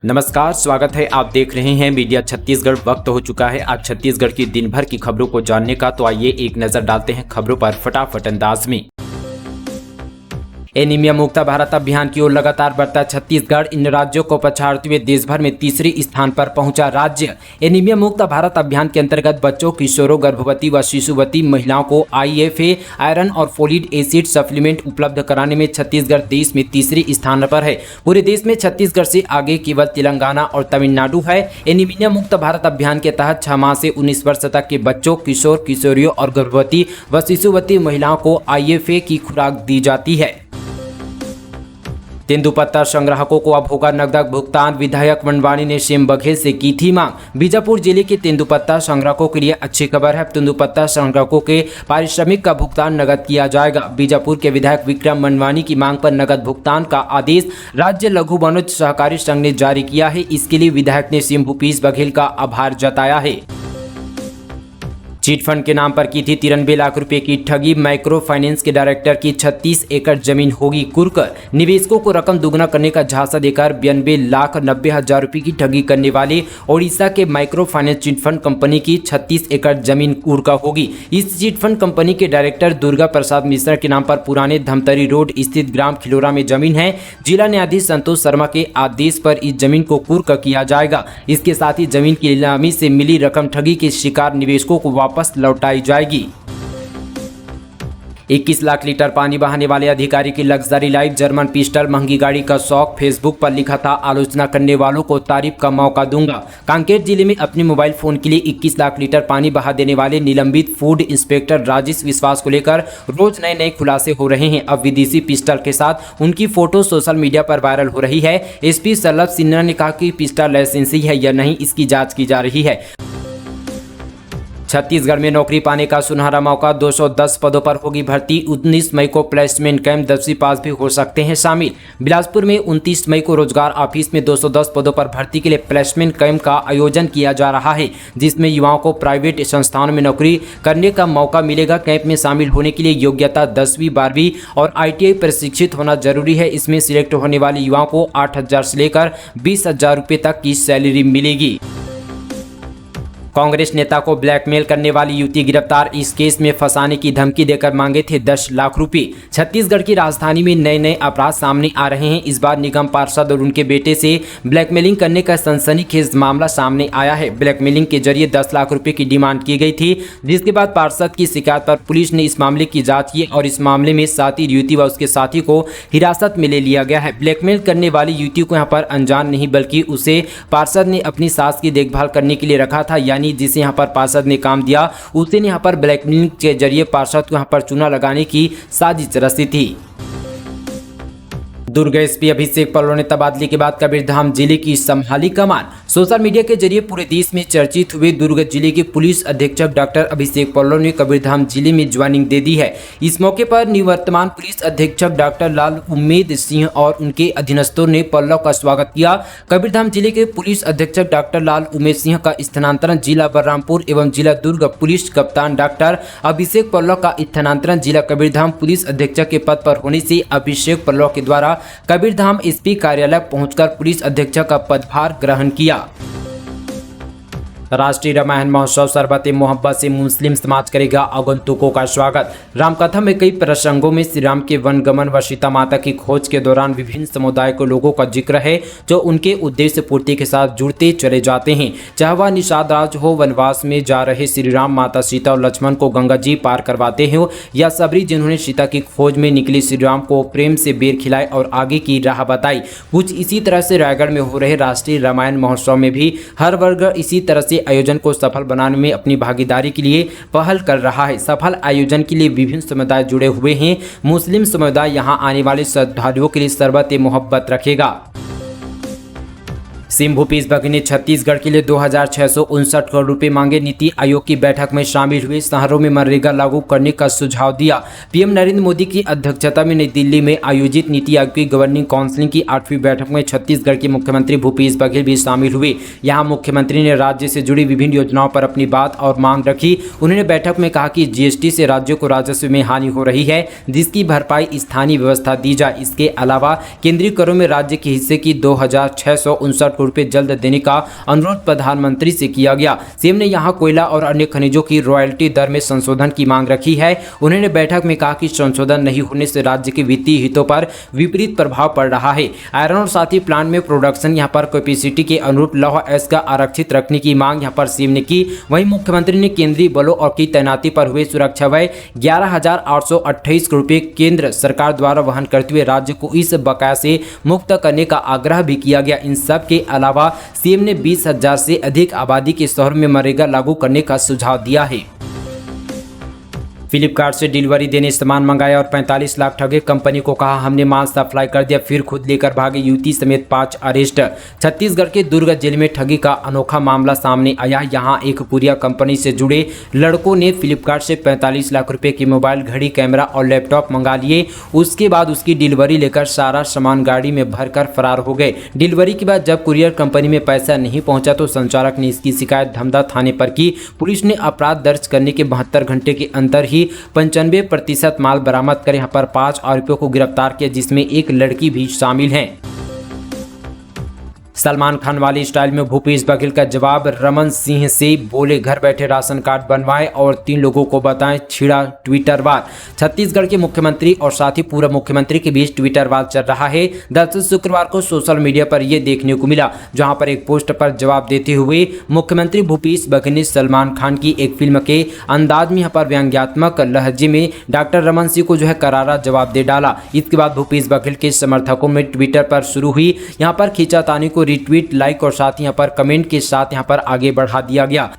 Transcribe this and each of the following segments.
नमस्कार, स्वागत है। आप देख रहे हैं मीडिया छत्तीसगढ़। वक्त हो चुका है आज छत्तीसगढ़ की दिन भर की खबरों को जानने का, तो आइए एक नजर डालते हैं खबरों पर फटाफट अंदाज में। एनीमिया मुक्त भारत अभियान की ओर लगातार बढ़ता छत्तीसगढ़। इन राज्यों को पछाड़ते हुए देश भर में तीसरे स्थान पर पहुंचा राज्य। एनीमिया मुक्त भारत अभियान के अंतर्गत बच्चों, किशोरों, गर्भवती व शिशुवती महिलाओं को IFA, आयरन और फोलिक एसिड सप्लीमेंट उपलब्ध कराने में छत्तीसगढ़ देश में तीसरे स्थान पर है। पूरे देश में छत्तीसगढ़ से आगे केवल तेलंगाना और तमिलनाडु है। एनीमिया मुक्त भारत अभियान के तहत 6 माह से 19 वर्ष तक के बच्चों, किशोर किशोरियों और गर्भवती व शिशुवती महिलाओं को IFA की खुराक दी जाती है। तेंदुपत्ता संग्राहकों को अब होगा नकद भुगतान। विधायक वनवाणी ने सीएम बघेल से की थी मांग। बीजापुर जिले के तेंदुपत्ता संग्राहकों के लिए अच्छी खबर है। तेंदुपत्ता संग्राहकों के पारिश्रमिक का भुगतान नकद किया जाएगा। बीजापुर के विधायक विक्रम वनवाणी की मांग पर नकद भुगतान का आदेश राज्य लघु वनोज सहकारी संघ ने जारी किया है। इसके लिए विधायक ने सीएम भूपेश बघेल का आभार जताया है। चिटफंड के नाम पर की थी 93 लाख रुपए की ठगी। माइक्रो फाइनेंस के डायरेक्टर की 36 एकड़ जमीन होगी कुर्क। निवेशकों को रकम दुगना करने का झांसा देकर 92,90,000 रुपए की ठगी करने वाले ओडिशा के माइक्रो फाइनेंस चिटफंड कंपनी की 36 एकड़ जमीन कुर्क होगी। इस चिटफंड कंपनी के डायरेक्टर दुर्गा प्रसाद मिश्रा के नाम पर पुराने धमतरी रोड स्थित ग्राम खिलोरा में जमीन है। जिला न्यायाधीश संतोष शर्मा के आदेश पर इस जमीन को कुर्क किया जाएगा। इसके साथ ही जमीन की नीलामी से मिली रकम ठगी के शिकार निवेशकों को वापस लौटाई जाएगी। 21 लाख लीटर पानी बहाने वाले अधिकारी की लग्जरी लाइफ जर्मन पिस्टल, महंगी गाड़ी का शौक। फेसबुक पर लिखा था, आलोचना करने वालों को तारीफ का मौका दूंगा। कांकेर जिले में अपने मोबाइल फोन के लिए 21 लाख लीटर पानी बहा देने वाले निलंबित फूड इंस्पेक्टर राजेश विश्वास को लेकर रोज नए नए खुलासे हो रहे हैं। अब विदेशी पिस्टल के साथ उनकी फोटो सोशल मीडिया पर वायरल हो रही है। SP शलभ सिन्हा ने कहा कि पिस्टल लाइसेंसी है या नहीं, इसकी जाँच की जा रही है। छत्तीसगढ़ में नौकरी पाने का सुनहरा मौका। 210 पदों पर होगी भर्ती। 19 मई को प्लेसमेंट कैंप, 10वीं पास भी हो सकते हैं शामिल। बिलासपुर में 29 मई को रोजगार ऑफिस में 210 पदों पर भर्ती के लिए प्लेसमेंट कैंप का आयोजन किया जा रहा है, जिसमें युवाओं को प्राइवेट संस्थानों में नौकरी करने का मौका मिलेगा। कैंप में शामिल होने के लिए योग्यता 10वीं, 12वीं और ITI प्रशिक्षित होना जरूरी है। इसमें सिलेक्ट होने वाले युवाओं को 8,000 से लेकर 20,000 रुपये तक की सैलरी मिलेगी। कांग्रेस नेता को ब्लैकमेल करने वाली युवती गिरफ्तार। इस केस में फंसाने की धमकी देकर मांगे थे 10 लाख रुपए। छत्तीसगढ़ की राजधानी में नए नए अपराध सामने आ रहे हैं। इस बार निगम पार्षद और उनके बेटे से ब्लैकमेलिंग करने का सनसनीखेज मामला सामने आया है। ब्लैकमेलिंग के जरिए 10 लाख रुपए की डिमांड की गई थी, जिसके बाद पार्षद की शिकायत पर पुलिस ने इस मामले की जाँच की और इस मामले में साथी युवती व उसके साथी को हिरासत में ले लिया गया है। ब्लैकमेल करने वाली युवती को यहाँ पर अनजान नहीं, बल्कि उसे पार्षद ने अपनी सास की देखभाल करने के लिए रखा था। यानी जिसे यहाँ पर पार्षद ने काम दिया, उसे ने यहाँ पर ब्लैकमेलिंग के जरिए पार्षद को यहाँ पर चूना लगाने की साजिश रची थी। दुर्ग SP अभिषेक पल्लव ने तबादले के बाद कबीरधाम जिले की संभाली कमान। सोशल मीडिया के जरिए पूरे देश में चर्चित हुए दुर्ग जिले के पुलिस अधीक्षक डॉक्टर अभिषेक पल्लव ने कबीरधाम जिले में ज्वाइनिंग दे दी है। इस मौके पर निवर्तमान पुलिस अधीक्षक डॉक्टर लाल उम्मेद सिंह और उनके अधीनस्थों ने पल्लव का स्वागत किया। कबीरधाम जिले के पुलिस अधीक्षक डॉक्टर लाल उम्मेद सिंह का स्थानांतरण जिला बलरामपुर एवं जिला दुर्ग पुलिस कप्तान डॉक्टर अभिषेक पल्लव का स्थानांतरण जिला कबीरधाम पुलिस अधीक्षक के पद पर होने से अभिषेक पल्लव के द्वारा कबीरधाम SP कार्यालय पहुंचकर पुलिस अधीक्षक का पदभार ग्रहण किया। राष्ट्रीय रामायण महोत्सव शरबत मोहब्बत से मुस्लिम समाज करेगा आगंतुकों का स्वागत। रामकथा में कई प्रसंगों में श्री राम के वनगमन व सीता माता की खोज के दौरान विभिन्न समुदाय के लोगों का जिक्र है, जो उनके उद्देश्य पूर्ति के साथ जुड़ते चले जाते हैं। चाहे वह निषाद राज हो, वनवास में जा रहे श्री राम, माता सीता और लक्ष्मण को गंगा जी पार करवाते हो, या सबरी जिन्होंने सीता की खोज में निकले श्री राम को प्रेम से बेर खिलाए और आगे की राह बताई। कुछ इसी तरह से रायगढ़ में हो रहे राष्ट्रीय रामायण महोत्सव में भी हर वर्ग इसी तरह से आयोजन को सफल बनाने में अपनी भागीदारी के लिए पहल कर रहा है। सफल आयोजन के लिए विभिन्न समुदाय जुड़े हुए हैं। मुस्लिम समुदाय यहां आने वाले श्रद्धालुओं के लिए शरबत मोहब्बत रखेगा। सीएम भूपेश बघेल ने छत्तीसगढ़ के लिए 2,659 करोड़ रुपए मांगे। नीति आयोग की बैठक में शामिल हुए शहरों में मनरेगा लागू करने का सुझाव दिया। पीएम नरेंद्र मोदी की अध्यक्षता में नई दिल्ली में आयोजित नीति आयोग की गवर्निंग काउंसिल की 8वीं बैठक में छत्तीसगढ़ के मुख्यमंत्री भूपेश बघेल भी शामिल हुए। यहाँ मुख्यमंत्री ने राज्य से जुड़ी विभिन्न योजनाओं पर अपनी बात और मांग रखी। उन्होंने बैठक में कहा कि GST से राज्यों को राजस्व में हानि हो रही है, जिसकी भरपाई स्थानीय व्यवस्था दी जाए। इसके अलावा केंद्रीय करों में राज्य के हिस्से की 2,659 करोड़ रुपए जल्द देने का अनुरोध प्रधानमंत्री से किया गया। सीएम ने यहां कोयला और अन्य खनिजों की रॉयल्टी दर में संशोधन की मांग रखी है। उन्होंने बैठक में कहा कि संशोधन नहीं होने से राज्य के वित्तीय हितों पर विपरीत प्रभाव पड़ रहा है। आयरन और साथ ही प्लांट में प्रोडक्शन यहां पर कैपेसिटी के अनुरूप लौह अयस्क का आरक्षित रखने की मांग यहां पर सीएम ने की। वहीं मुख्यमंत्री ने केंद्रीय बलों और की तैनाती पर हुए सुरक्षा व्यय 11,828 करोड़ रुपए केंद्र सरकार द्वारा वहन करते हुए राज्य को इस बकाया से मुक्त करने का आग्रह भी किया गया। इन सब के अलावा सीएम ने 20,000 से अधिक आबादी के शहरों में मनरेगा लागू करने का सुझाव दिया है। फ्लिपकार्ट से डिलीवरी देने सामान मंगाया और 45 लाख ठगे, कंपनी को कहा हमने माल सप्लाई कर दिया, फिर खुद लेकर भागे, युवती समेत 5 अरेस्ट। छत्तीसगढ़ के दुर्ग जिले में ठगी का अनोखा मामला सामने आया। यहां एक कुरियर कंपनी से जुड़े लड़कों ने फ्लिपकार्ट से 45 लाख रुपए की मोबाइल, घड़ी, कैमरा और लैपटॉप मंगा लिए। उसके बाद उसकी डिलीवरी लेकर सारा सामान गाड़ी में भरकर फरार हो गए। डिलीवरी के बाद जब कुरियर कंपनी में पैसा नहीं पहुंचा तो संचालक ने इसकी शिकायत धमधा थाने पर की। पुलिस ने अपराध दर्ज करने के 72 घंटे के अंदर ही 95% माल बरामद कर यहां पर 5 आरोपियों को गिरफ्तार किया, जिसमें एक लड़की भी शामिल है। सलमान खान वाली स्टाइल में भूपेश बघेल का जवाब, रमन सिंह से बोले घर बैठे राशन कार्ड बनवाएं और 3 लोगों को बताएं, छिड़ा ट्विटर वार। छत्तीसगढ़ के मुख्यमंत्री और साथ ही पूर्व मुख्यमंत्री के बीच ट्विटर वार चल रहा है। दरअसल शुक्रवार को सोशल मीडिया पर यह देखने को मिला, जहां पर एक पोस्ट पर जवाब देते हुए मुख्यमंत्री भूपेश बघेल ने सलमान खान की एक फिल्म के अंदाज में यहाँ पर व्यंग्यात्मक लहजे में डॉक्टर रमन सिंह को करारा जवाब दे डाला। इसके बाद भूपेश बघेल के समर्थकों में ट्विटर पर शुरू हुई यहाँ पर खींचातानी को रिट्वीट, लाइक और साथ ही यहाँ पर कमेंट के साथ यहाँ पर आगे बढ़ा दिया गया।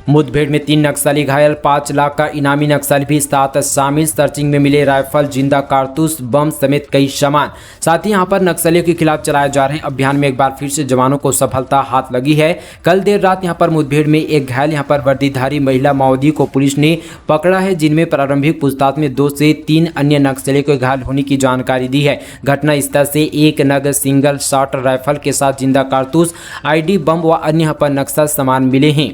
मुठभेड़ में 3 नक्सली घायल, 5 लाख का इनामी नक्सली भी साथ शामिल। सर्चिंग में मिले राइफल, जिंदा कारतूस, बम समेत कई सामान। साथ ही यहाँ पर नक्सलियों के खिलाफ चलाए जा रहे अभियान में एक बार फिर से जवानों को सफलता हाथ लगी है। कल देर रात यहाँ पर मुठभेड़ में एक घायल यहाँ पर वर्दीधारी महिला माओवादी को पुलिस ने पकड़ा है, जिनमें प्रारंभिक पूछताछ में 2 से 3 अन्य नक्सलियों के घायल होने की जानकारी दी है। घटना स्थल से 1 नग सिंगल शॉट राइफल के साथ जिंदा कारतूस, आईडी बम व अन्य यहाँ पर नक्सल सामान मिले हैं।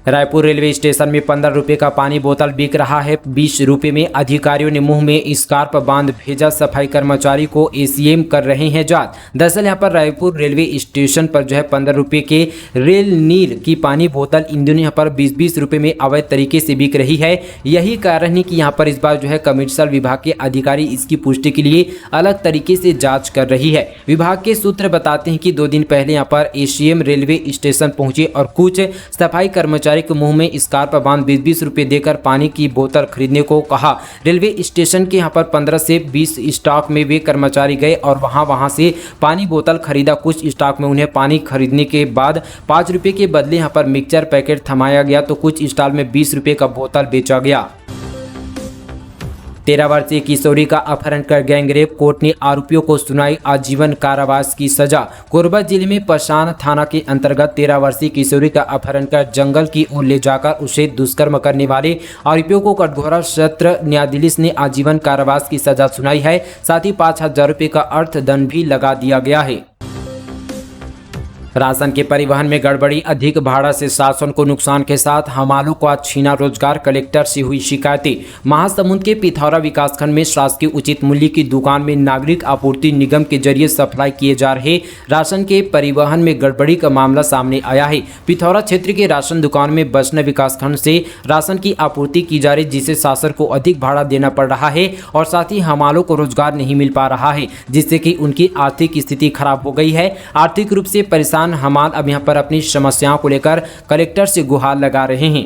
रायपुर रेलवे स्टेशन में 15 रुपए का पानी बोतल बिक रहा है, 20 रुपए में। अधिकारियों ने मुंह में स्कार्फ बांध भेजा, सफाई कर्मचारी को एसीएम कर रहे हैं जांच। दरअसल यहाँ पर रायपुर रेलवे स्टेशन पर 15 रुपए के रेल नील की पानी बोतल इन दिनों यहाँ पर 20-20 रुपए में अवैध तरीके से बिक रही है। यही कारण है कि यहाँ पर इस बार कमर्शियल विभाग के अधिकारी इसकी पुष्टि के लिए अलग तरीके से जाँच कर रही है। विभाग के सूत्र बताते हैं कि 2 दिन पहले यहाँ पर एसीएम रेलवे स्टेशन पहुंचे और कुछ सफाई कर्मचारी के मुंह में स्कार्फ बांध 20-20 रुपए देकर पानी की बोतल खरीदने को कहा। रेलवे स्टेशन के यहाँ पर 15 से 20 स्टॉक में वे कर्मचारी गए और वहां से पानी बोतल खरीदा। कुछ स्टॉक में उन्हें पानी खरीदने के बाद 5 रुपए के बदले यहाँ पर मिक्सचर पैकेट थमाया गया, तो कुछ स्टॉल में 20 रुपए का बोतल बेचा गया। 13 वर्षीय किशोरी का अपहरण कर गैंगरेप, कोर्ट ने आरोपियों को सुनाई आजीवन कारावास की सजा। कोरबा जिले में पशान थाना के अंतर्गत 13 वर्षीय किशोरी का अपहरण कर जंगल की ओर ले जाकर उसे दुष्कर्म करने वाले आरोपियों को कटघोरा सत्र न्यायाधीश ने आजीवन कारावास की सजा सुनाई है। साथ ही 5,000 रुपये का अर्थदंड भी लगा दिया गया है। राशन के परिवहन में गड़बड़ी, अधिक भाड़ा से शासन को नुकसान के साथ हमालों को आज छीना रोजगार, कलेक्टर से हुई शिकायतें। महासमुंद के पिथौरा विकासखंड में शासकीय उचित मूल्य की दुकान में नागरिक आपूर्ति निगम के जरिए सप्लाई किए जा रहे राशन के परिवहन में गड़बड़ी का मामला सामने आया है। पिथौरा क्षेत्र के राशन दुकान में वैष्णव विकासखंड से राशन की आपूर्ति की जा रही, जिससे शासन को अधिक भाड़ा देना पड़ रहा है और साथ ही हमालों को रोजगार नहीं मिल पा रहा है, जिससे कि उनकी आर्थिक स्थिति खराब हो गई है। आर्थिक रूप से परेशान हमाल अब यहां पर अपनी समस्याओं को लेकर कलेक्टर से गुहार लगा रहे हैं।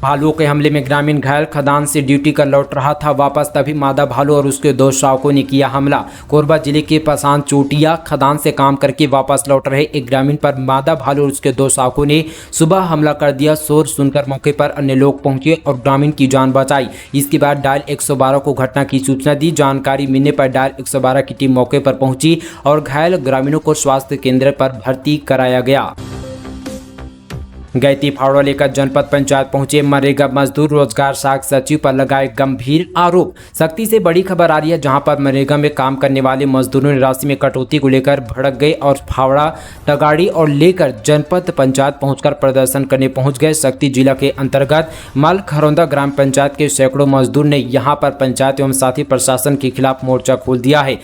भालुओं के हमले में ग्रामीण घायल, खदान से ड्यूटी कर लौट रहा था वापस, तभी मादा भालू और उसके 2 शावकों ने किया हमला। कोरबा जिले के पसान चोटिया खदान से काम करके वापस लौट रहे एक ग्रामीण पर मादा भालू और उसके 2 शावकों ने सुबह हमला कर दिया। शोर सुनकर मौके पर अन्य लोग पहुंचे और ग्रामीण की जान बचाई। इसके बाद डायल 112 को घटना की सूचना दी। जानकारी मिलने पर डायल 112 की टीम मौके पर पहुंची और घायल ग्रामीणों को स्वास्थ्य केंद्र पर भर्ती कराया गया। गैती फावड़ा लेकर जनपद पंचायत पहुंचे मनरेगा मजदूर, रोजगार शाख सचिव पर लगाए गंभीर आरोप। सख्ती से बड़ी खबर आ रही है, जहां पर मनरेगा में काम करने वाले मजदूरों ने राशि में कटौती को लेकर भड़क गए और फावड़ा तगाड़ी और लेकर जनपद पंचायत पहुंचकर प्रदर्शन करने पहुंच गए। शक्ति जिला के अंतर्गत मल खरौंदा ग्राम पंचायत के सैकड़ों मजदूर ने यहां पर पंचायत एवं साथी प्रशासन के खिलाफ मोर्चा खोल दिया है।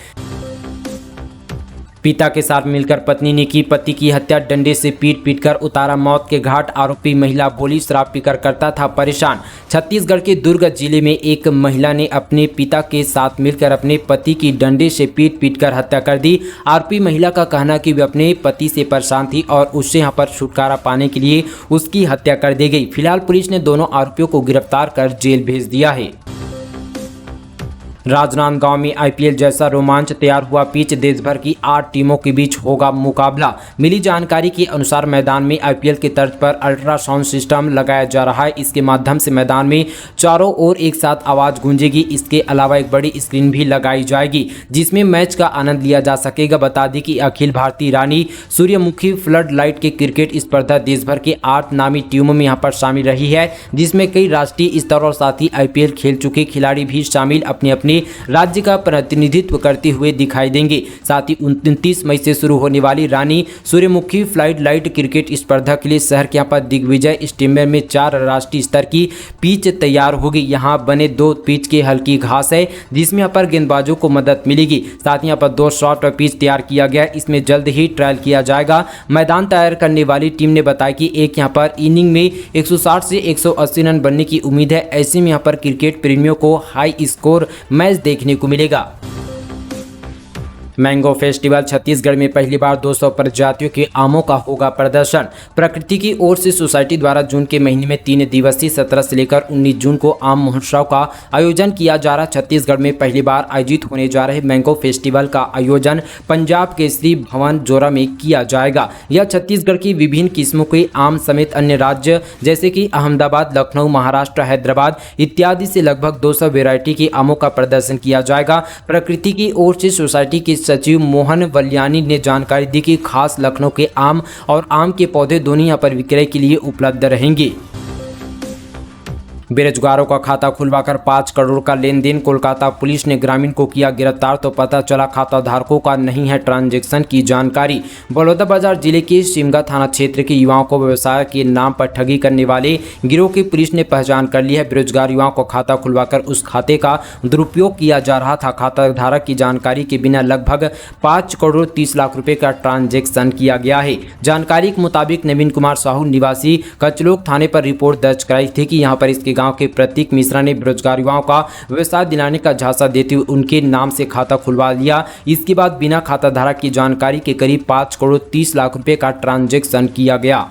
पिता के साथ मिलकर पत्नी ने की पति की हत्या, डंडे से पीट कर उतारा मौत के घाट। आरोपी महिला बोली, शराब पीकर करता था परेशान। छत्तीसगढ़ के दुर्ग जिले में एक महिला ने अपने पिता के साथ मिलकर अपने पति की डंडे से पीट कर हत्या कर दी। आरोपी महिला का कहना कि वे अपने पति से परेशान थी और उससे यहां पर छुटकारा पाने के लिए उसकी हत्या कर दी गई। फिलहाल पुलिस ने दोनों आरोपियों को गिरफ्तार कर जेल भेज दिया है। राजनांदगांव में आईपीएल जैसा रोमांच तैयार हुआ पिच, देश भर की 8 टीमों के बीच होगा मुकाबला। मिली जानकारी के अनुसार मैदान में आईपीएल की तर्ज पर अल्ट्रासाउंड सिस्टम लगाया जा रहा है। इसके माध्यम से मैदान में चारों ओर एक साथ आवाज गूंजेगी। इसके अलावा एक बड़ी स्क्रीन भी लगाई जाएगी जिसमें मैच का आनंद लिया जा सकेगा। बता दें कि अखिल भारतीय रानी सूर्यमुखी फ्लड लाइट की क्रिकेट स्पर्धा देश भर के 8 नामी टीमों में यहाँ पर शामिल रही है, जिसमें कई राष्ट्रीय स्तर और साथ ही आईपीएल खेल चुके खिलाड़ी भी शामिल अपने राज्य का प्रतिनिधित्व करते हुए दिखाई देंगे। साथ ही 29 मई से शुरू होने वाली रानी सूर्यमुखी फ्लड लाइट क्रिकेट स्पर्धा के लिए शहर के यहाँ पर दिग्विजय स्टेडियम में 4 राष्ट्रीय स्तर की पिच तैयार होगी। यहाँ बने 2 पिच की हल्की घास है जिसमें यहाँ पर गेंदबाजों को मदद मिलेगी। साथ ही यहाँ पर 2 शॉर्ट पिच तैयार किया गया, इसमें जल्द ही ट्रायल किया जाएगा। मैदान तैयार करने वाली टीम ने बताया कि एक यहाँ पर इनिंग में 160 से 180 रन बनने की उम्मीद है। ऐसे में यहाँ पर क्रिकेट प्रेमियों को हाई स्कोर मैच देखने को मिलेगा। मैंगो फेस्टिवल छत्तीसगढ़ में पहली बार 200 प्रजातियों के आमों का होगा प्रदर्शन। प्रकृति की ओर से सोसाइटी द्वारा जून के महीने में 3 दिवसीय 17 से लेकर 19 जून को आम महोत्सव का आयोजन किया जा रहा। छत्तीसगढ़ में पहली बार आयोजित होने जा रहे मैंगो फेस्टिवल का आयोजन पंजाब के श्री भवन जोरा में किया जाएगा। यह छत्तीसगढ़ की विभिन्न किस्मों के आम समेत अन्य राज्य जैसे कि अहमदाबाद, लखनऊ, महाराष्ट्र, हैदराबाद इत्यादि से लगभग 200 वेरायटी के आमों का प्रदर्शन किया जाएगा। प्रकृति की ओर से सोसाइटी के सचिव मोहन वल्यानी ने जानकारी दी कि खास लखनऊ के आम और आम के पौधे दोनों यहाँ पर विक्रय के लिए उपलब्ध रहेंगे। बेरोजगारों का खाता खुलवाकर 5 करोड़ का लेन देन, कोलकाता पुलिस ने ग्रामीण को किया गिरफ्तार तो पता चला खाता धारकों का नहीं है ट्रांजैक्शन की जानकारी। बलौदाबाजार जिले के सिमगा थाना क्षेत्र के युवाओं को व्यवसाय के नाम पर ठगी करने वाले गिरोह की पुलिस ने पहचान कर ली है। बेरोजगार युवाओं को खाता खुलवाकर उस खाते का दुरुपयोग किया जा रहा था। खाता धारक की जानकारी के बिना लगभग 5 करोड़ 30 लाख रुपए का ट्रांजैक्शन किया गया है। जानकारी के मुताबिक नवीन कुमार साहू निवासी कचलोक थाने पर रिपोर्ट दर्ज कराई थी कि यहाँ पर इसके गांव के प्रतीक मिश्रा ने बेरोजगार युवाओं का व्यवसाय दिलाने का झांसा देते हुए उनके नाम से खाता खुलवा लिया। इसके बाद बिना खाता धारक की जानकारी के करीब 5 करोड़ 30 लाख रुपए का ट्रांजैक्शन किया गया।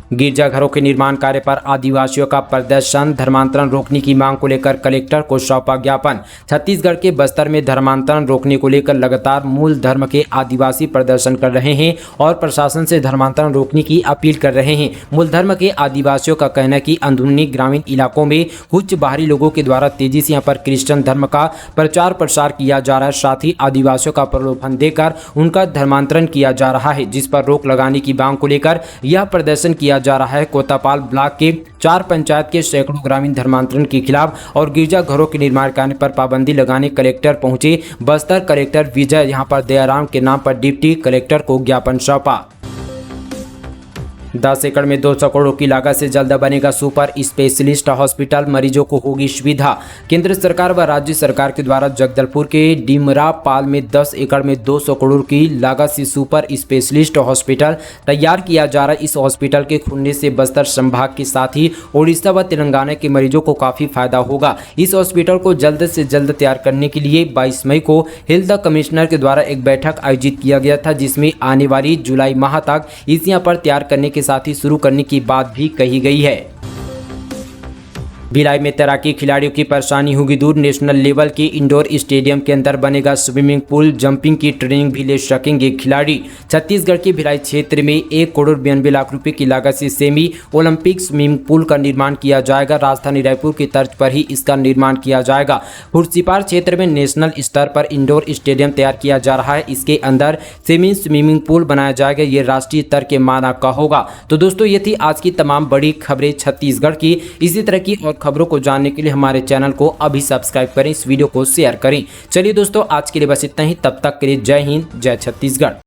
गिरजाघरों के निर्माण कार्य पर आदिवासियों का प्रदर्शन, धर्मांतरण रोकने की मांग को लेकर कलेक्टर को सौंपा ज्ञापन। छत्तीसगढ़ के बस्तर में धर्मांतरण रोकने को लेकर लगातार मूल धर्म के आदिवासी प्रदर्शन कर रहे हैं और प्रशासन से धर्मांतरण रोकने की अपील कर रहे हैं। मूल धर्म के आदिवासियों का कहना है कि अंदरूनी ग्रामीण इलाकों में कुछ बाहरी लोगों के द्वारा तेजी से यहाँ पर क्रिश्चियन धर्म का प्रचार प्रसार किया जा रहा है। साथ ही आदिवासियों का प्रलोभन देकर उनका धर्मांतरण किया जा रहा है, जिस पर रोक लगाने की मांग को लेकर यह प्रदर्शन किया जा रहा है। कोतापाल ब्लॉक के 4 पंचायत के सैकड़ों ग्रामीण धर्मांतरण के खिलाफ और गिरजा घरों के निर्माण कार्य पर पाबंदी लगाने कलेक्टर पहुंचे। बस्तर कलेक्टर विजय यहां पर दयाराम के नाम पर डिप्टी कलेक्टर को ज्ञापन सौंपा। 10 एकड़ में 200 करोड़ की लागत से जल्द बनेगा सुपर स्पेशलिस्ट हॉस्पिटल, मरीजों को होगी सुविधा। केंद्र सरकार व राज्य सरकार के द्वारा जगदलपुर के डिमरापाल में 10 एकड़ में 200 करोड़ की लागत से सुपर स्पेशलिस्ट हॉस्पिटल तैयार किया जा रहा है। इस हॉस्पिटल के खुलने से बस्तर संभाग के साथ ही ओडिशा व तेलंगाना के मरीजों को काफी फायदा होगा। इस हॉस्पिटल को जल्द से जल्द तैयार करने के लिए 22 मई को हेल्थ कमिश्नर के द्वारा एक बैठक आयोजित किया गया था, जिसमें आने वाली जुलाई माह तक इस यहाँ पर तैयार करने के साथ ही शुरू करने की बात भी कही गई है। भिलाई में तैराकी खिलाड़ियों की परेशानी होगी दूर। नेशनल लेवल के इंडोर स्टेडियम के अंदर बनेगा स्विमिंग पूल, जंपिंग की ट्रेनिंग भी ले सकेंगे खिलाड़ी। छत्तीसगढ़ के भिलाई क्षेत्र में 1 करोड़ 92 लाख रुपए की लागत से सेमी ओलंपिक स्विमिंग पूल का निर्माण किया जाएगा। राजधानी रायपुर की तर्ज पर ही इसका निर्माण किया जाएगा। खुर्सीपार क्षेत्र में नेशनल स्तर पर इंडोर स्टेडियम तैयार किया जा रहा है। इसके अंदर सेमी स्विमिंग पूल बनाया जाएगा। ये राष्ट्रीय स्तर के मानक का होगा। तो दोस्तों, ये थी आज की तमाम बड़ी खबरें छत्तीसगढ़ की। इसी तरह की और खबरों को जानने के लिए हमारे चैनल को अभी सब्सक्राइब करें, इस वीडियो को शेयर करें। चलिए दोस्तों, आज के लिए बस इतना ही। तब तक के लिए जय हिंद, जय छत्तीसगढ़।